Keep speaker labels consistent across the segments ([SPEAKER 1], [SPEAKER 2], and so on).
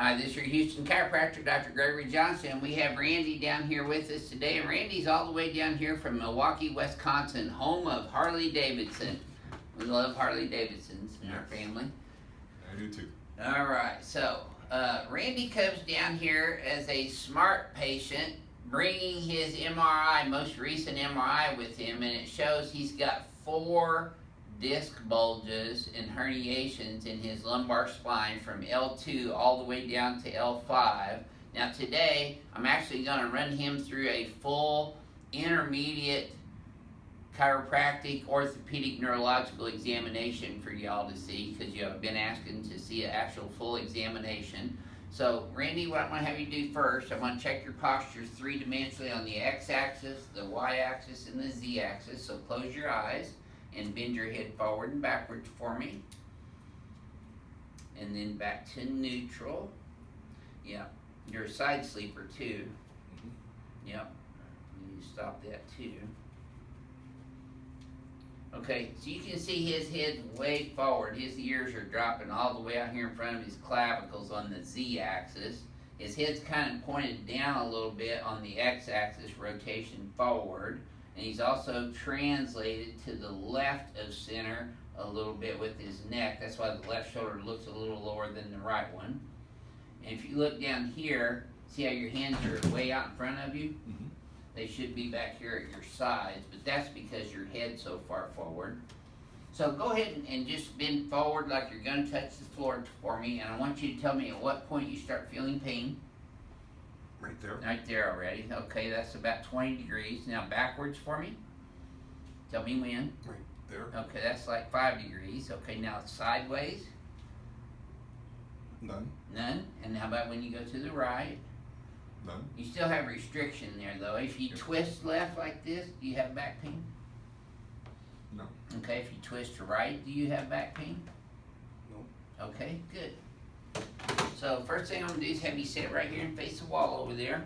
[SPEAKER 1] Hi, this is your Houston chiropractor, Dr. Gregory Johnson. We have Randy down here with us today, and Randy's all the way down here from Milwaukee, Wisconsin, home of Harley Davidson. We love Harley Davidsons in our family.
[SPEAKER 2] I do too.
[SPEAKER 1] All right, so Randy comes down here as a smart patient, bringing his MRI, most recent MRI with him, and it shows he's got 4 disc bulges and herniations in his lumbar spine from L2 all the way down to L5. Now today, I'm actually going to run him through a full intermediate chiropractic orthopedic neurological examination for y'all to see, because you have been asking to see an actual full examination. So Randy, what I'm going to have you do first, I'm going to check your posture 3-dimensionally on the x-axis, the y-axis, and the z-axis. So close your eyes and bend your head forward and backwards for me. And then back to neutral. Yep. You're a side sleeper too. Yep. You stop that too. Okay, so you can see his head way forward. His ears are dropping all the way out here in front of his clavicles on the z-axis. His head's kind of pointed down a little bit on the x-axis, rotation forward. And he's also translated to the left of center a little bit with his neck. That's why the left shoulder looks a little lower than the right one. And if you look down here, see how your hands are way out in front of you?
[SPEAKER 2] Mm-hmm.
[SPEAKER 1] They should be back here at your sides, but that's because your head's so far forward. So go ahead and just bend forward like you're going to touch the floor for me, and I want you to tell me at what point you start feeling pain.
[SPEAKER 2] Right there.
[SPEAKER 1] Right there already. Okay, that's about 20 degrees. Now backwards for me. Tell me when.
[SPEAKER 2] Right there.
[SPEAKER 1] Okay, that's like 5 degrees. Okay, now sideways.
[SPEAKER 2] None.
[SPEAKER 1] None. And how about when you go to the right?
[SPEAKER 2] None.
[SPEAKER 1] You still have restriction there though. If you twist left like this, do you have back pain?
[SPEAKER 2] No.
[SPEAKER 1] Okay, if you twist to right, do you have back pain?
[SPEAKER 2] No.
[SPEAKER 1] Okay, good. So first thing I'm going to do is have you sit right here and face the wall over there.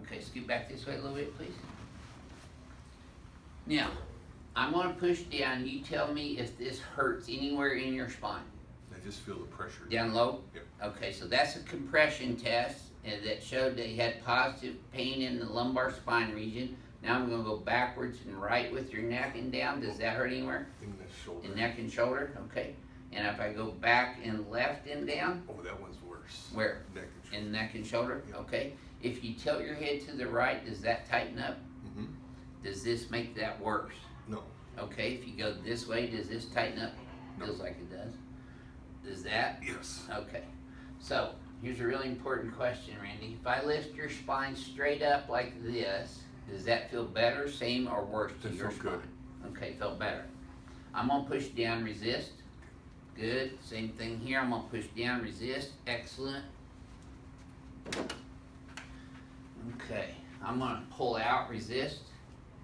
[SPEAKER 1] Okay, scoot back this way a little bit, please. Now, I'm going to push down. You tell me if this hurts anywhere in your spine.
[SPEAKER 2] I just feel the pressure.
[SPEAKER 1] Down low?
[SPEAKER 2] Yep.
[SPEAKER 1] Okay, so that's a compression test that showed that you had positive pain in the lumbar spine region. Now I'm going to go backwards and right with your neck and down. Does that hurt anywhere?
[SPEAKER 2] In the shoulder.
[SPEAKER 1] In neck and shoulder? Okay. And if I go back and left and down?
[SPEAKER 2] Oh, that one's worse.
[SPEAKER 1] Where?
[SPEAKER 2] Neck and shoulder.
[SPEAKER 1] In neck and shoulder?
[SPEAKER 2] Yep.
[SPEAKER 1] Okay. If you tilt your head to the right, does that tighten up?
[SPEAKER 2] Mm-hmm.
[SPEAKER 1] Does this make that worse?
[SPEAKER 2] No.
[SPEAKER 1] Okay. If you go this way, does this tighten up?
[SPEAKER 2] No.
[SPEAKER 1] Feels like it does. Does that?
[SPEAKER 2] Yes.
[SPEAKER 1] Okay. So, here's a really important question, Randy. If I lift your spine straight up like this, does that feel better, same, or worse to
[SPEAKER 2] It
[SPEAKER 1] your
[SPEAKER 2] felt
[SPEAKER 1] spine?
[SPEAKER 2] good.
[SPEAKER 1] Okay, felt better. I'm going to push down, resist. Good. Same thing here. I'm going to push down, resist. Excellent. Okay. I'm going to pull out, resist.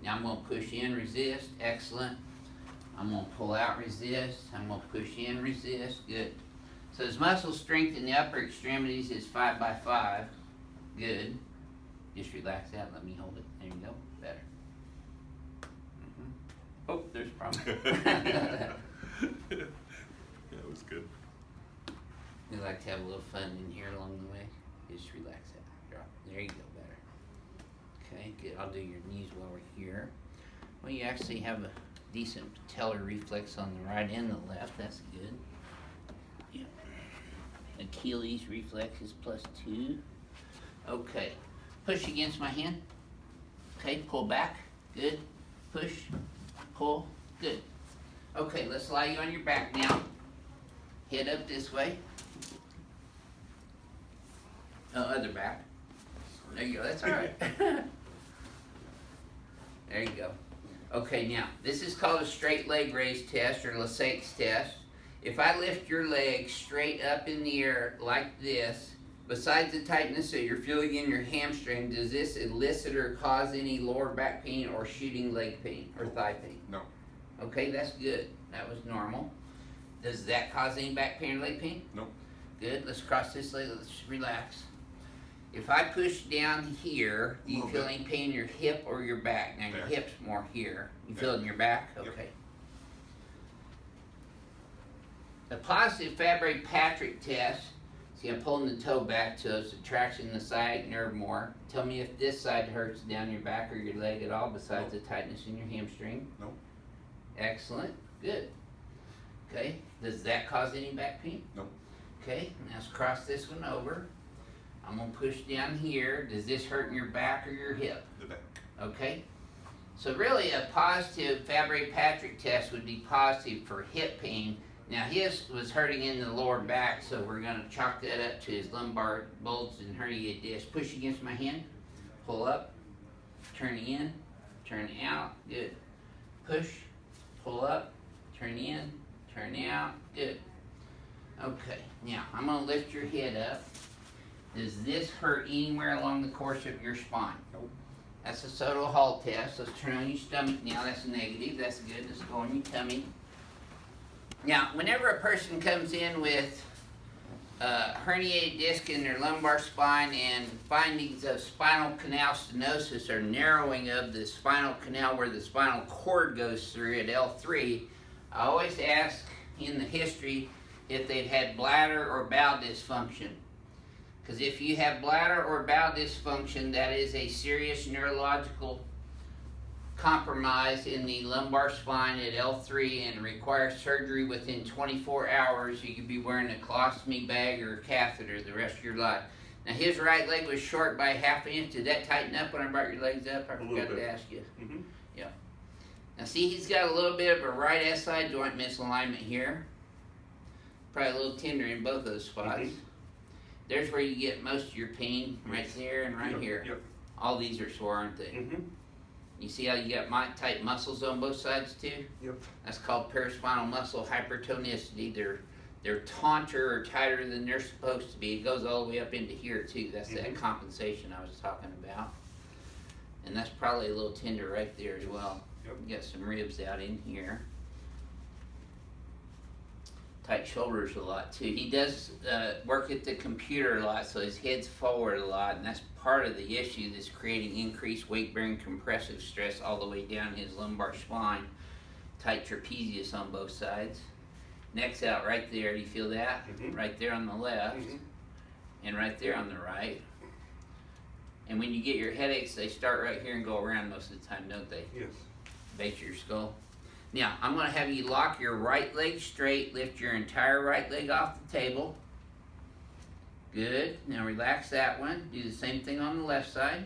[SPEAKER 1] Now I'm going to push in, resist. Excellent. I'm going to pull out, resist. I'm going to push in, resist. Good. So his muscle strength in the upper extremities is 5 by 5. Good. Just relax that. Let me hold it. There you go. Better. Oh, there's a problem.
[SPEAKER 2] Yeah, it was good.
[SPEAKER 1] We like to have a little fun in here along the way. Just relax that. Drop. There you go. Better. Okay, good. I'll do your knees while we're here. Well, you actually have a decent patellar reflex on the right and the left. That's good. Yeah. Achilles reflex is +2. Okay. Push against my hand. Okay, pull back. Good. Push. Pull. Good. Okay, let's lie you on your back now. Head up this way. Oh, other back. There you go. That's all right. There you go. Okay, now, this is called a straight leg raise test or Lassaig's test. If I lift your leg straight up in the air like this, besides the tightness that you're feeling in your hamstring, does this elicit or cause any lower back pain or shooting leg pain or thigh pain?
[SPEAKER 2] No.
[SPEAKER 1] Okay, that's good. That was normal. Does that cause any back pain or leg pain?
[SPEAKER 2] No.
[SPEAKER 1] Good. Let's cross this leg. Let's relax. If I push down here, do you feel any pain in your hip or your back? Now your hip's more here. You feel it in your back? Okay. A positive Fabry-Patrick test. See, I'm pulling the toe back so it's attraction the sciatic nerve more. Tell me if this side hurts down your back or your leg at all besides the tightness in your hamstring.
[SPEAKER 2] Nope.
[SPEAKER 1] Excellent. Good. Okay. Does that cause any back pain?
[SPEAKER 2] Nope.
[SPEAKER 1] Okay. Now let's cross this one over. I'm going to push down here. Does this hurt in your back or your hip?
[SPEAKER 2] The back.
[SPEAKER 1] Okay. So really a positive Fabry-Patrick test would be positive for hip pain. Now his was hurting in the lower back, so we're going to chalk that up to his lumbar bulge and herniated disc. Push against my hand. Pull up. Turn in. Turn out. Good. Push. Pull up. Turn in. Turn out. Good. Okay. Now I'm going to lift your head up. Does this hurt anywhere along the course of your spine?
[SPEAKER 2] Nope.
[SPEAKER 1] That's a Sotalol Test. Let's turn on your stomach now. That's negative. That's good. Let's go on your tummy. Now, whenever a person comes in with herniated disc in their lumbar spine and findings of spinal canal stenosis or narrowing of the spinal canal where the spinal cord goes through at L3, I always ask in the history if they've had bladder or bowel dysfunction. Because if you have bladder or bowel dysfunction, that is a serious neurological compromise in the lumbar spine at L3 and requires surgery within 24 hours. You could be wearing a colostomy bag or a catheter the rest of your life. Now his right leg was short by ½ inch. Did that tighten up when I brought your legs up? I forgot to ask you.
[SPEAKER 2] Mm-hmm.
[SPEAKER 1] Yeah. Now see, he's got a little bit of a right SI joint misalignment here. Probably a little tender in both those spots.
[SPEAKER 2] Mm-hmm.
[SPEAKER 1] There's where you get most of your pain, right there and right here.
[SPEAKER 2] Yep.
[SPEAKER 1] All these are sore, aren't they?
[SPEAKER 2] Mm-hmm.
[SPEAKER 1] You see how you got tight muscles on both sides too?
[SPEAKER 2] Yep.
[SPEAKER 1] That's called paraspinal muscle hypertonicity. They're taunter or tighter than they're supposed to be. It goes all the way up into here too. That's that compensation I was talking about. And that's probably a little tender right there as well.
[SPEAKER 2] Yep.
[SPEAKER 1] You got some ribs out in here. Tight shoulders a lot too. He does work at the computer a lot, so his head's forward a lot, and that's part of the issue that's creating increased weight-bearing compressive stress all the way down his lumbar spine. Tight trapezius on both sides. Neck's out right there. Do you feel that?
[SPEAKER 2] Mm-hmm.
[SPEAKER 1] Right there on the left, and right there on the right. And when you get your headaches, they start right here and go around most of the time, don't they?
[SPEAKER 2] Yes.
[SPEAKER 1] Base of your skull. Now, I'm going to have you lock your right leg straight, lift your entire right leg off the table. Good. Now relax that one. Do the same thing on the left side.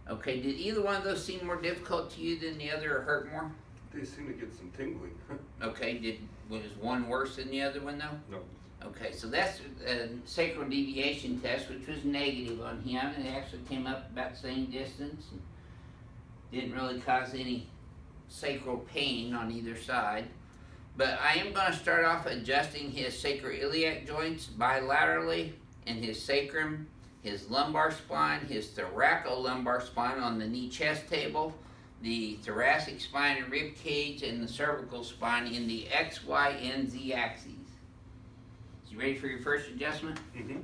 [SPEAKER 1] Okay, did either one of those seem more difficult to you than the other or hurt more?
[SPEAKER 2] They seem to get some tingling.
[SPEAKER 1] Okay, was one worse than the other one though?
[SPEAKER 2] No.
[SPEAKER 1] Okay, so that's a sacral deviation test, which was negative on him. It actually came up about the same distance and didn't really cause any sacral pain on either side. But I am going to start off adjusting his sacroiliac joints bilaterally and his sacrum, his lumbar spine, his thoracolumbar spine on the knee chest table, the thoracic spine and rib cage, and the cervical spine in the X, Y, and Z axes. You ready for your first adjustment?
[SPEAKER 2] Mm-hmm.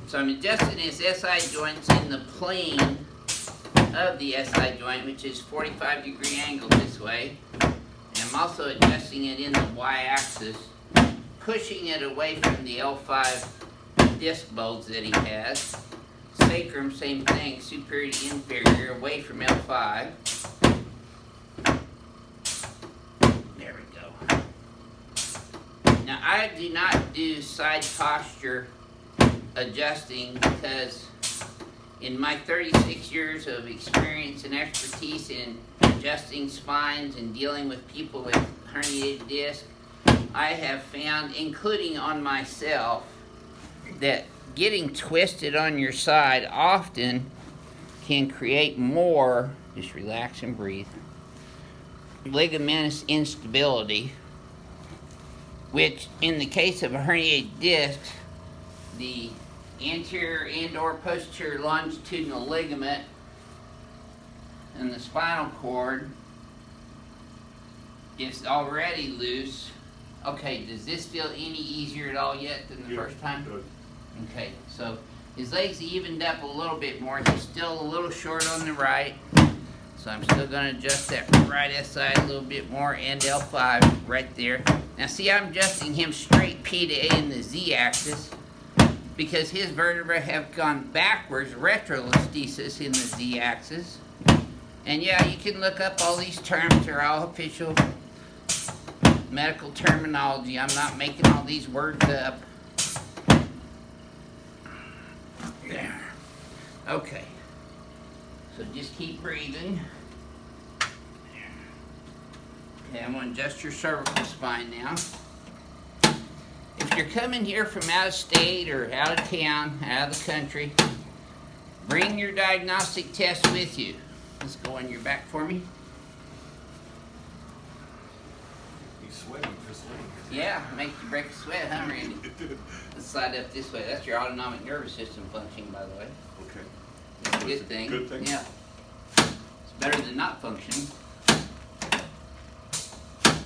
[SPEAKER 1] So I'm adjusting his SI joints in the plane of the SI joint, which is 45-degree angle this way. And I'm also adjusting it in the Y-axis, pushing it away from the L5 disc bulge that he has. Sacrum, same thing, superior to inferior, away from L5. There we go. Now I do not do side posture adjusting because in my 36 years of experience and expertise in adjusting spines and dealing with people with herniated disc, I have found, including on myself, that getting twisted on your side often can create more, just relax and breathe, ligamentous instability, which in the case of a herniated disc, the anterior and or posterior longitudinal ligament and the spinal cord is already loose. Okay, does this feel any easier at all yet than the first time?
[SPEAKER 2] Good.
[SPEAKER 1] Okay, so His legs evened up a little bit more. He's still a little short on the right. So I'm still going to adjust that right SI a little bit more and L5 right there. Now see, I'm adjusting him straight P to A in the Z axis because his vertebrae have gone backwards, retrolistesis in the Z axis. And yeah, you can look up all these terms. They're all official medical terminology. I'm not making all these words up. There. Okay. So just keep breathing. Okay, I'm going to adjust your cervical spine now. If you're coming here from out of state or out of town, out of the country, bring your diagnostic test with you. Let's go on your back for me.
[SPEAKER 2] He's sweating just like.
[SPEAKER 1] Yeah, make you break a sweat, huh, Randy? Let's slide up this way. That's your autonomic nervous system functioning, by the way.
[SPEAKER 2] Okay.
[SPEAKER 1] It's a good thing.
[SPEAKER 2] Good thing?
[SPEAKER 1] Yeah. It's better than not functioning.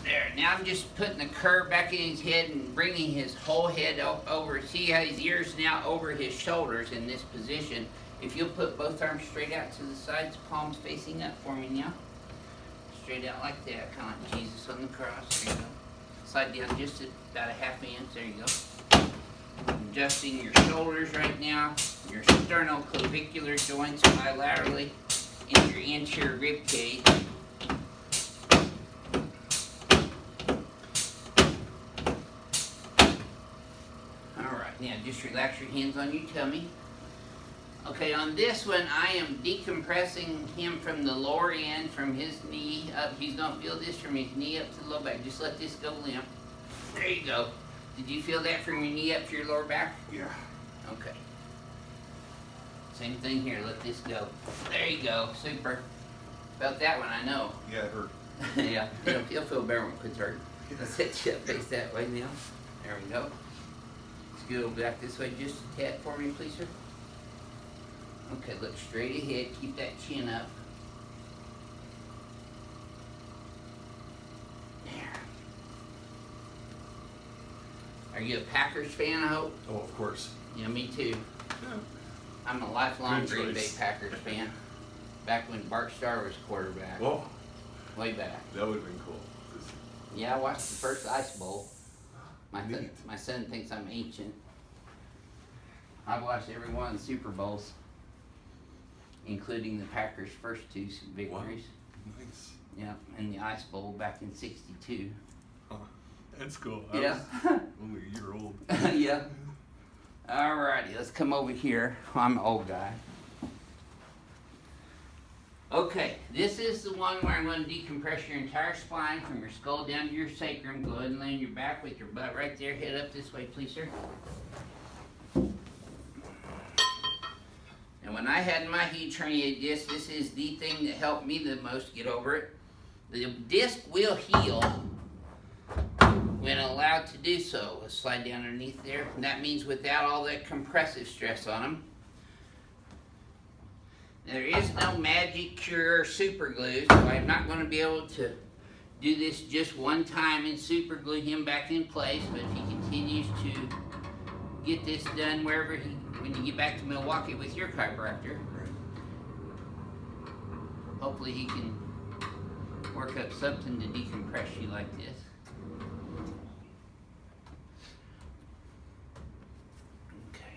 [SPEAKER 1] There. Now I'm just putting the curve back in his head and bringing his whole head over. See how his ears now over his shoulders in this position. If you'll put both arms straight out to the sides, palms facing up for me now. Straight out like that, kind of like Jesus on the cross. There you go. Slide down just about a ½ inch. There you go. Adjusting your shoulders right now, your sternoclavicular joints bilaterally, and your anterior rib cage. Alright, now just relax your hands on your tummy. Okay, on this one, I am decompressing him from the lower end, from his knee up. He's going to feel this from his knee up to the lower back. Just let this go limp. There you go. Did you feel that from your knee up to your lower back?
[SPEAKER 2] Yeah.
[SPEAKER 1] Okay. Same thing here. Let this go. There you go. Super. Felt that one, I know.
[SPEAKER 2] Yeah, it hurt.
[SPEAKER 1] Yeah. You'll feel better when it quits hurting. Let's hit you up face that way now. There we go. Let's go back this way just a tad for me, please, sir. Okay, look straight ahead. Keep that chin up. There. Are you a Packers fan, I hope?
[SPEAKER 2] Oh, of course.
[SPEAKER 1] Yeah, me too.
[SPEAKER 2] Yeah.
[SPEAKER 1] I'm a lifelong
[SPEAKER 2] Good
[SPEAKER 1] Green Bay
[SPEAKER 2] choice.
[SPEAKER 1] Packers fan. Back when Bart Starr was quarterback.
[SPEAKER 2] Whoa,
[SPEAKER 1] Way back.
[SPEAKER 2] that would have been cool.
[SPEAKER 1] Yeah, I watched the first Ice Bowl.
[SPEAKER 2] Neat.
[SPEAKER 1] My son thinks I'm ancient. I've watched every one of the Super Bowls, including the Packers' first two victories.
[SPEAKER 2] Nice.
[SPEAKER 1] Yeah, and the Ice Bowl back in '62.
[SPEAKER 2] Oh, that's cool.
[SPEAKER 1] Yeah.
[SPEAKER 2] was only a year old.
[SPEAKER 1] Yeah. Alrighty, let's come over here. I'm an old guy. Okay, this is the one where I'm going to decompress your entire spine from your skull down to your sacrum. Go ahead and lay on your back with your butt right there. Head up this way, please, sir. And when I had my huge herniated disc, this is the thing that helped me the most get over it. The disc will heal when allowed to do so. Let's slide down underneath there. And that means without all that compressive stress on them. Now, there is no magic cure or super glue, so I'm not going to be able to do this just one time and super glue him back in place. But if he continues to get this done wherever when you get back to Milwaukee with your chiropractor, hopefully he can work up something to decompress you like this. Okay.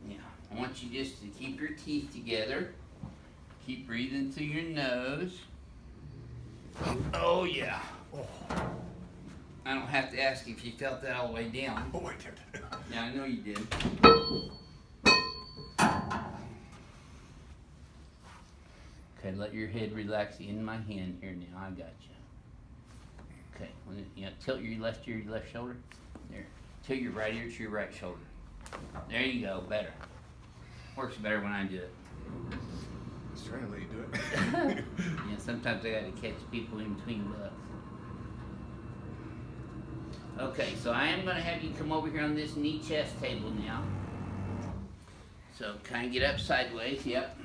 [SPEAKER 1] Yeah, I want you just to keep your teeth together. Keep breathing through your nose. Oh yeah. I don't have to ask if you felt that all the way down.
[SPEAKER 2] Oh, I did.
[SPEAKER 1] Yeah, I know you did. Okay, let your head relax in my hand here now. I got you. Okay, tilt your left ear to your left shoulder. There. Tilt your right ear to your right shoulder. There you go, better. Works better when I do it.
[SPEAKER 2] I was trying to let you do it.
[SPEAKER 1] Yeah, sometimes I gotta catch people in between bucks. Okay, so I am gonna have you come over here on this knee chest table now. So kind of get up sideways, yep.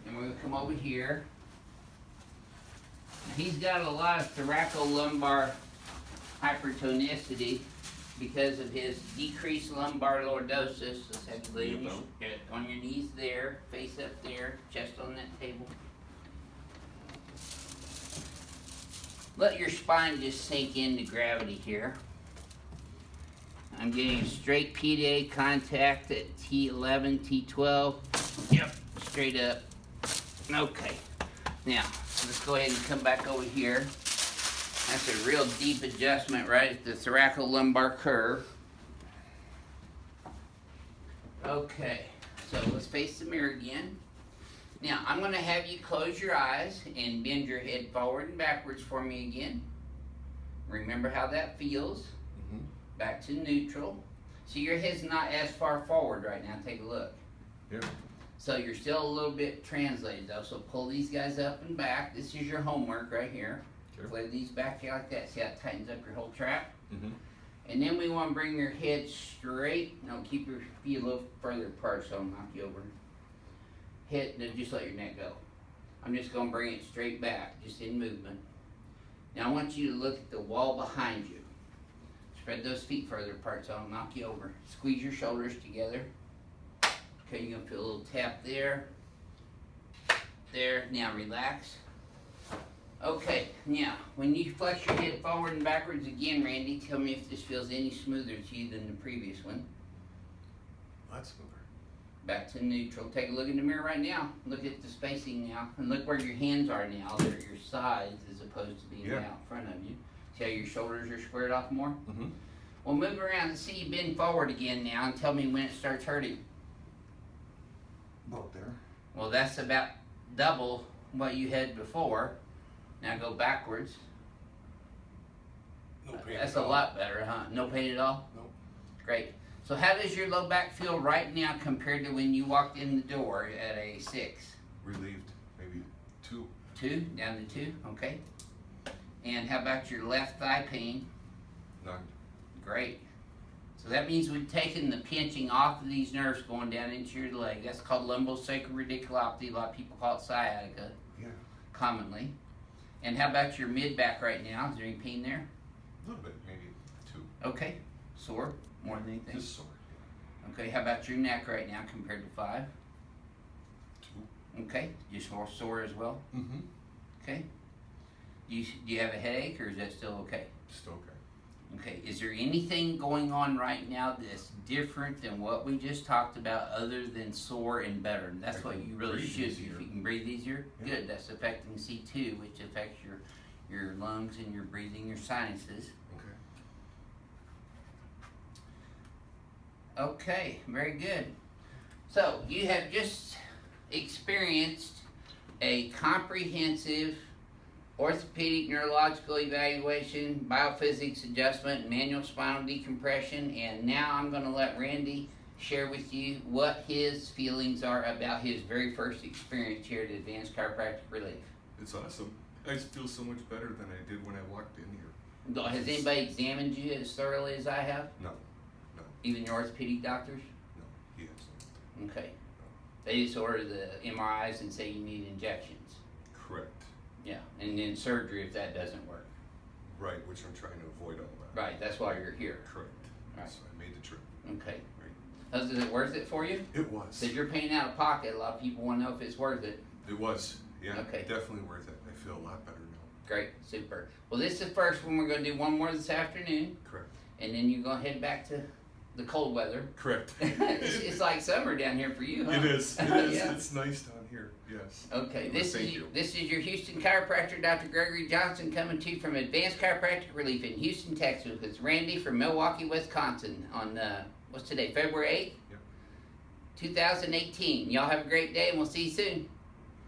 [SPEAKER 1] And we're gonna come over here. He's got a lot of thoracolumbar hypertonicity. because of his decreased lumbar lordosis. Let's have you lay on your knees there, face up there, chest on that table. Let your spine just sink into gravity here. I'm getting straight PDA contact at T11, T12. Yep, straight up. Okay. Now, let's go ahead and come back over here. That's a real deep adjustment right at the thoracolumbar curve. Okay, so let's face the mirror again. Now, I'm going to have you close your eyes and bend your head forward and backwards for me again. Remember how that feels. Back to neutral. So your head's not as far forward right now. Take a look.
[SPEAKER 2] Yeah.
[SPEAKER 1] So you're still a little bit translated though. So pull these guys up and back. This is your homework right here.
[SPEAKER 2] Okay.
[SPEAKER 1] Lay these back here like that. See how it tightens up your whole trap? And then we want to bring your head straight. No, keep your feet a little further apart so I'll knock you over. Head, no, just let your neck go. I'm just going to bring it straight back, just in movement. Now I want you to look at the wall behind you. Spread those feet further apart so I'll knock you over. Squeeze your shoulders together. Okay, you're going to feel a little tap there. There, now relax. Okay, now, when you flex your head forward and backwards again, Randy, tell me if this feels any smoother to you than the previous one.
[SPEAKER 2] That's smoother.
[SPEAKER 1] Back to neutral. Take a look in the mirror right now. Look at the spacing now. And look where your hands are now. They're at your sides as opposed to being out in front of you. See how your shoulders are squared off more? Well, move around and see you bend forward again now and tell me when it starts hurting.
[SPEAKER 2] About there.
[SPEAKER 1] Well, that's about double what you had before. Now go backwards.
[SPEAKER 2] No pain.
[SPEAKER 1] That's
[SPEAKER 2] at
[SPEAKER 1] a
[SPEAKER 2] all.
[SPEAKER 1] lot better, huh? No pain at all?
[SPEAKER 2] Nope.
[SPEAKER 1] Great. So how does your low back feel right now compared to when you walked in the door at a 6?
[SPEAKER 2] Relieved. Maybe 2.
[SPEAKER 1] 2? Down to 2? Okay. And how about your left thigh pain?
[SPEAKER 2] None.
[SPEAKER 1] Great. So that means we've taken the pinching off of these nerves going down into your leg. That's called lumbosacral radiculopathy. A lot of people call it sciatica.
[SPEAKER 2] Yeah.
[SPEAKER 1] Commonly. And how about your mid back right now? Is there any pain there?
[SPEAKER 2] A little bit. Maybe 2.
[SPEAKER 1] Okay. Sore? More than anything?
[SPEAKER 2] Just sore.
[SPEAKER 1] Okay. How about your neck right now compared to 5?
[SPEAKER 2] 2.
[SPEAKER 1] Okay. Just more sore as well?
[SPEAKER 2] Mm-hmm.
[SPEAKER 1] Okay. Do you have a headache or is that still okay?
[SPEAKER 2] Still okay.
[SPEAKER 1] Okay, is there anything going on right now that's different than what we just talked about other than sore and better? And that's
[SPEAKER 2] I
[SPEAKER 1] what
[SPEAKER 2] can
[SPEAKER 1] you really
[SPEAKER 2] breathe
[SPEAKER 1] should be.
[SPEAKER 2] easier.
[SPEAKER 1] If you can breathe easier,
[SPEAKER 2] Yeah.
[SPEAKER 1] good. That's affecting C2, which affects your lungs and your breathing, your sinuses.
[SPEAKER 2] Okay.
[SPEAKER 1] Okay, very good. So, you have just experienced a comprehensive orthopedic neurological evaluation, biophysics adjustment, manual spinal decompression, and now I'm going to let Randy share with you what his feelings are about his very first experience here at Advanced Chiropractic Relief.
[SPEAKER 2] It's awesome. I feel so much better than I did when I walked in here.
[SPEAKER 1] Has anybody examined you as thoroughly as I have?
[SPEAKER 2] No.
[SPEAKER 1] Even your orthopedic doctors?
[SPEAKER 2] No. He hasn't.
[SPEAKER 1] Okay. They just order the MRIs and say you need injections.
[SPEAKER 2] Correct.
[SPEAKER 1] Yeah, and then surgery if that doesn't work.
[SPEAKER 2] Right, which I'm trying to avoid all that.
[SPEAKER 1] Right, that's why you're here.
[SPEAKER 2] Correct.
[SPEAKER 1] Right.
[SPEAKER 2] So I made the trip.
[SPEAKER 1] Okay.
[SPEAKER 2] Right.
[SPEAKER 1] Is it worth it for you?
[SPEAKER 2] It was.
[SPEAKER 1] Because you're paying out of pocket. A lot of people want to know if it's worth it.
[SPEAKER 2] It was. Yeah.
[SPEAKER 1] Okay.
[SPEAKER 2] Definitely worth it. I feel a lot better now.
[SPEAKER 1] Great, super. Well, this is the first one. We're going to do one more this afternoon,
[SPEAKER 2] Correct.
[SPEAKER 1] and then you're going to head back to the cold weather.
[SPEAKER 2] Correct.
[SPEAKER 1] It's like summer down here for you, huh?
[SPEAKER 2] It is. It is.
[SPEAKER 1] Yeah.
[SPEAKER 2] It's nice down here. Yes.
[SPEAKER 1] Okay,
[SPEAKER 2] Well, thank you.
[SPEAKER 1] this is your Houston chiropractor, Dr. Gregory Johnson, coming to you from Advanced Chiropractic Relief in Houston, Texas. It's Randy from Milwaukee, Wisconsin on, what's today, February 8th?
[SPEAKER 2] Yep.
[SPEAKER 1] 2018. Y'all have a great day, and we'll see you soon.